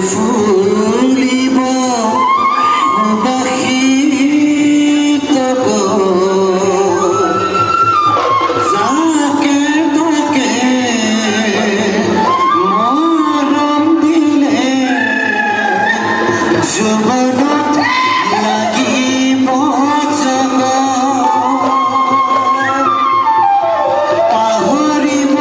ফুলিব বাসিত যাকে তাকে মৰম দিলে জীৱনত লাগিব পাহৰিব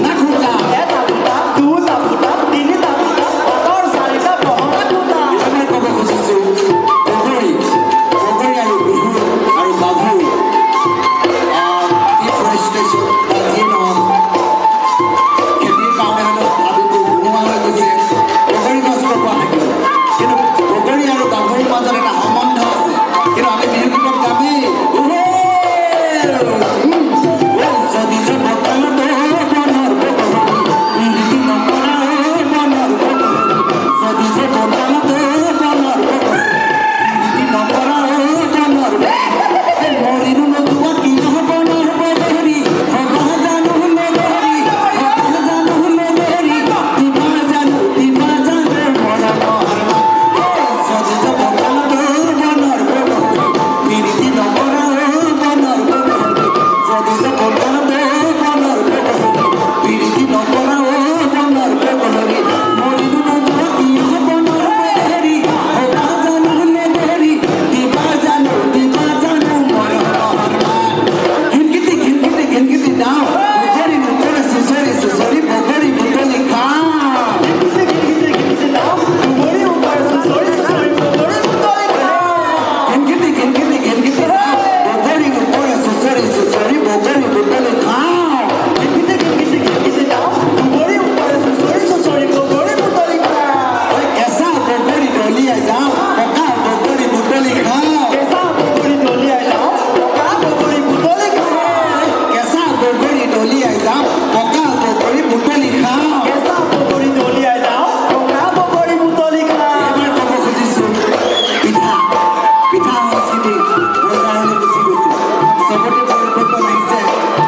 বহনা খুঁটা এটা ফুটা দুটা ফুটা তিনিটা ফুটা পাতৰ চাৰিটা বহনা ফুটা এবাৰ ক'ব খুজিছো বগৰী আৰু বিহু আৰু বাবু ডিফৰেষ্টেশ্যন যি নহওক খেতিৰ কাৰণে হ'লেও হাবিটো নোহোৱা হৈ গৈছে বগৰী গছ লগোৱা থাকিব কিন্তু বগৰী আৰু বাবুৰ মাজত এটা সম্বন্ধ আছে কিন্তু আমি বিহু গীতত গামেই যদি যে বতালত বনৰ বগৰী নীতি নকৰা বনৰ বগৰী যদি যে বতালত বনৰ বগৰী নীতি নকৰা বনৰ মৰিনো নোযোৱা কি হ'ব বনৰ বগৰী হবা জানো নগৰী হবা জানো নগৰী দিবা জানো মৰমৰ যদি যে বতালত বনৰ বগৰী নীতি নকৰা বনৰ বগৰী যদি যে বতালত বনৰ বগৰী নীতি নকৰা বনৰ বগৰী মৰিনো নোযোৱা কি হ'ব বনৰ বগৰী হবা জানো নগৰী দিবা জানো গিনগিতি দাও বগৰী নুতৰে চুচৰি বগৰী বুটলি খাওঁ গিনগিতি দাও দুবৰি ওপৰ চুচৰি চুচৰি বগৰী বুটলি খাওঁ গিনগিতি দাও বগৰী নুতৰে চুচৰি বগৰী বুটলি খাওঁ গিনগিতি দাও দুবৰি ওপৰ চুচৰি চুচৰি বগৰী বুটলি খাওঁ কেঁচা বগৰী দলিয়াই যাওঁ পকা বগৰী বুটলি খাওঁ কেঁচা বগৰী দলিয়াই যাওঁ পকা বগৰী বুটলি খাওঁ কেঁচা বগৰী দলিয়াই যাওঁ পকা বগৰী বুটলি খাওঁ কেঁচা বগৰী দলিয়াই যাওঁ পকা বগৰী বুটলি খাওঁ এবাৰ ক'ব খুজিছো পিঠা সংস্কৃতি বজাৰলৈ গুচি গৈছে চবতে পৰিৱৰ্তন আহিছে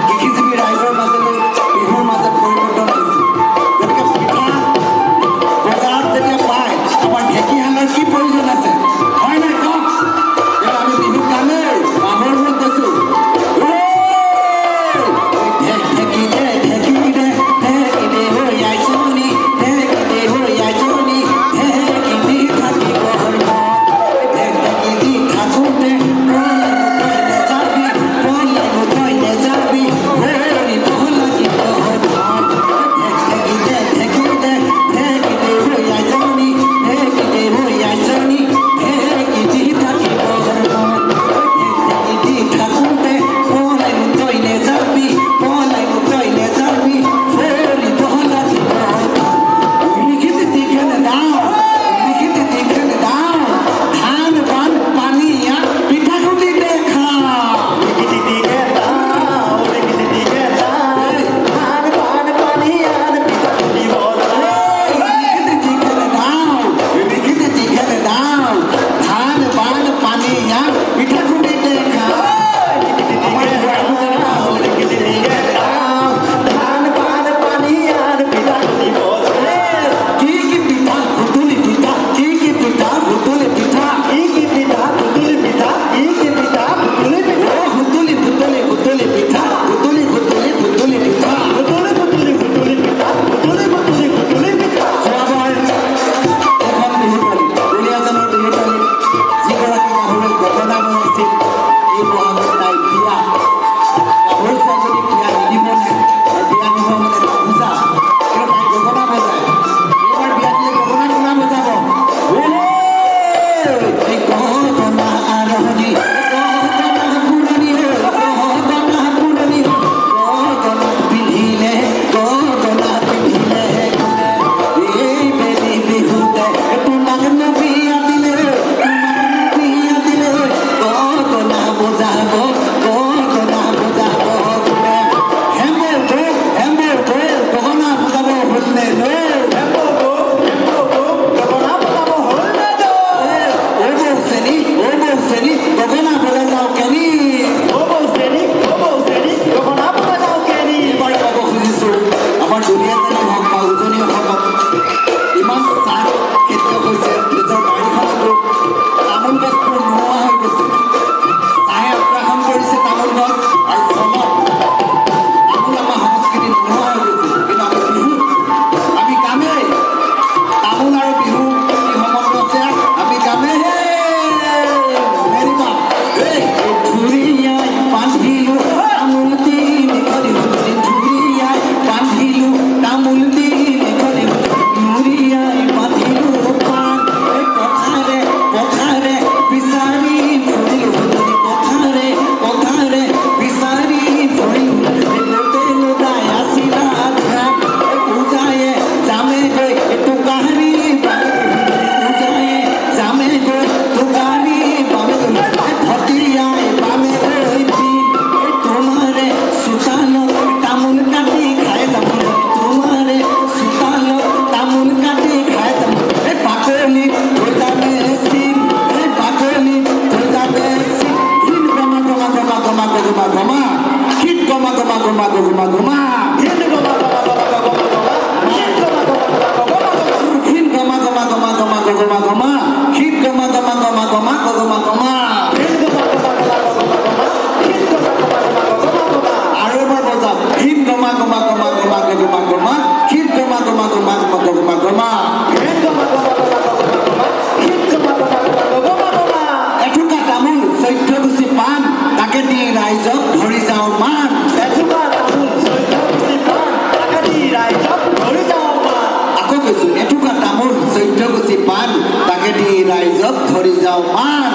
কৃষিজীৱী ৰাইজৰ মাজলৈ বিহুৰ মাজত পৰিৱৰ্তন আহিছে গতিকে পিঠা বজাৰত যেতিয়া পায় আমাৰ ঢেঁকীশালৰ কি প্ৰয়োজন আছে হয় নাই কওক এতিয়া আমি বিহুত গামেই বাঁহৰ মূৰত গৈছো ঢেঁকী দে ঢেঁকী দে ঢেঁকী দে হৈ গমা ক্ষীর গমা গমা গমা গমা গমা গমা এঠুকা তামোল 14 গুছি পাণ তাকে দি ৰাইজক ধৰি যাওঁ মান আকৌ কৈছো এঠুকা তামোল 14 গুছি পাণ তাকে দি ৰাইজক ধৰি যাওঁ মান